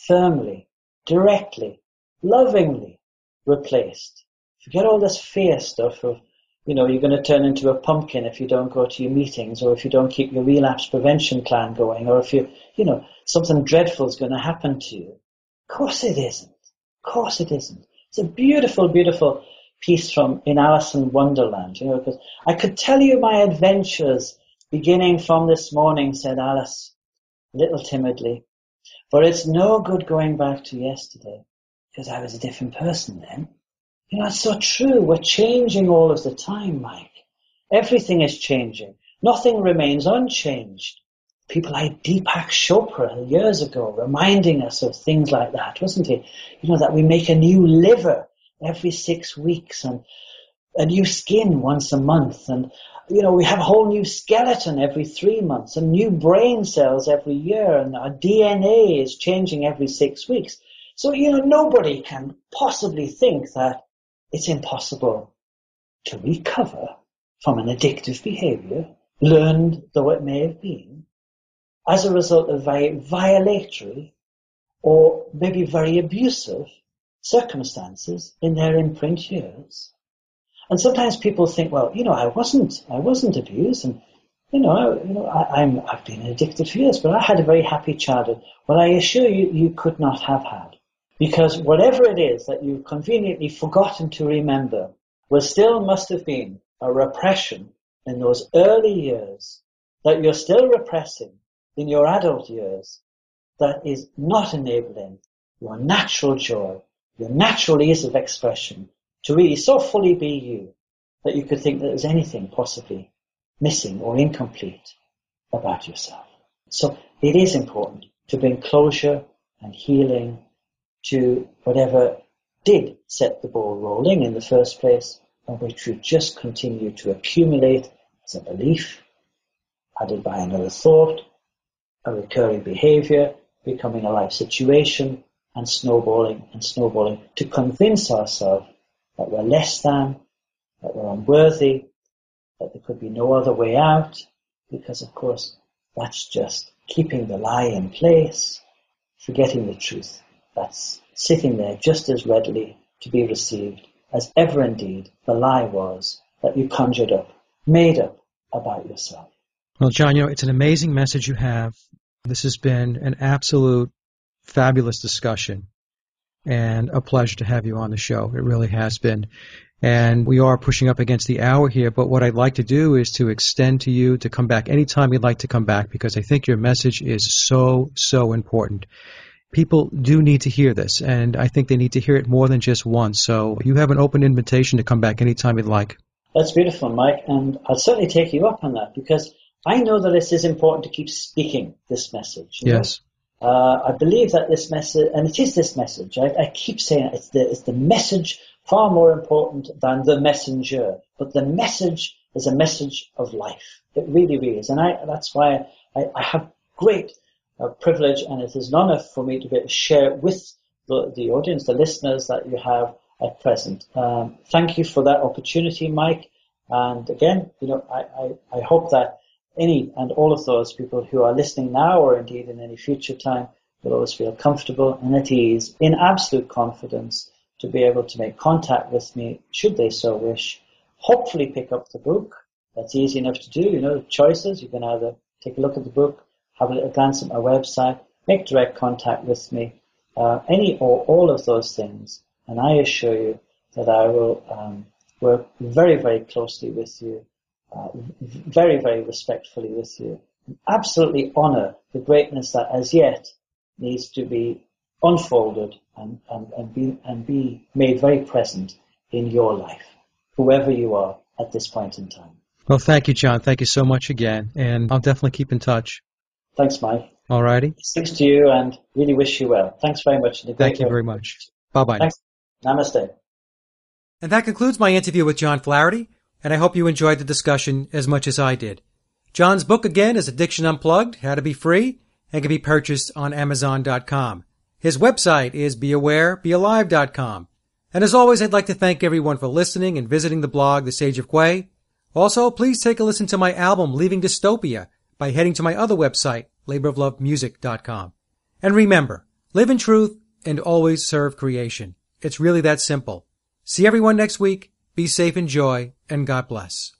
firmly, directly, lovingly replaced Forget all this fear stuff of, you're going to turn into a pumpkin if you don't go to your meetings, or if you don't keep your relapse prevention plan going, or if something dreadful is going to happen to you. Of course it isn't. Of course it isn't. It's a beautiful, beautiful piece in Alice in Wonderland, because I could tell you my adventures beginning from this morning, said Alice, a little timidly, but it's no good going back to yesterday, because I was a different person then. It's so true. We're changing all of the time, Mike. Everything is changing. Nothing remains unchanged. People like Deepak Chopra years ago reminding us of things like that, wasn't he? That we make a new liver every 6 weeks and a new skin once a month. And, we have a whole new skeleton every 3 months and new brain cells every year. And our DNA is changing every 6 weeks. So, nobody can possibly think that it's impossible to recover from an addictive behavior, learned though it may have been, as a result of very violatory or maybe very abusive circumstances in their imprint years. And sometimes people think, well, I wasn't abused, and I've been addicted for years, but I had a very happy childhood. Well, I assure you, you could not have had. Because whatever it is that you've conveniently forgotten to remember, still must have been a repression in those early years that you're still repressing in your adult years, that is not enabling your natural joy, your natural ease of expression to really so fully be you that you could think that there's anything possibly missing or incomplete about yourself. So it is important to bring closure and healing to whatever did set the ball rolling in the first place, and which we just continue to accumulate as a belief, added by another thought, a recurring behavior, becoming a life situation, and snowballing to convince ourselves that we're less than, that we're unworthy, that there could be no other way out, because of course that's just keeping the lie in place, forgetting the truth. That's sitting there just as readily to be received as ever indeed the lie was that you conjured up, made up about yourself. Well, John, it's an amazing message you have. This has been an absolute fabulous discussion and a pleasure to have you on the show. It really has been. And we are pushing up against the hour here, but what I'd like to do is to extend to you to come back anytime you'd like to come back, because I think your message is so, so important. People do need to hear this, and I think they need to hear it more than just once. So you have an open invitation to come back anytime you'd like. That's beautiful, Mike, and I'll certainly take you up on that, because I know that it is important to keep speaking this message. Yes. I believe that this message, and it is this message, I keep saying it, it's the message far more important than the messenger, but the message is a message of life. It really, really is, and that's why I have great privilege, and it is an honor for me to be able to share with the audience, the listeners that you have at present. Thank you for that opportunity, Mike. And again, I hope that any and all of those people who are listening now, or indeed in any future time, will always feel comfortable and at ease, in absolute confidence, to be able to make contact with me, should they so wish. Hopefully pick up the book. That's easy enough to do. Choices. You can either take a look at the book, have a little glance at my website, make direct contact with me, any or all of those things. And I assure you that I will work very, very closely with you, very, very respectfully with you, and absolutely honor the greatness that as yet needs to be unfolded and be made very present in your life, whoever you are at this point in time. Well, thank you, John. Thank you so much again, and I'll definitely keep in touch. Thanks, Mike. All righty. Thanks to you, and really wish you well. Thanks very much. Thank you very much. Bye-bye. Thanks. Namaste. And that concludes my interview with John Flaherty, and I hope you enjoyed the discussion as much as I did. John's book, again, is Addiction Unplugged, How to Be Free, and can be purchased on Amazon.com. His website is BeAwareBeAlive.com. And as always, I'd like to thank everyone for listening and visiting the blog, The Sage of Quay. Also, please take a listen to my album, Leaving Dystopia, by heading to my other website, laboroflovemusic.com. And remember, live in truth and always serve creation. It's really that simple. See everyone next week. Be safe in joy, and God bless.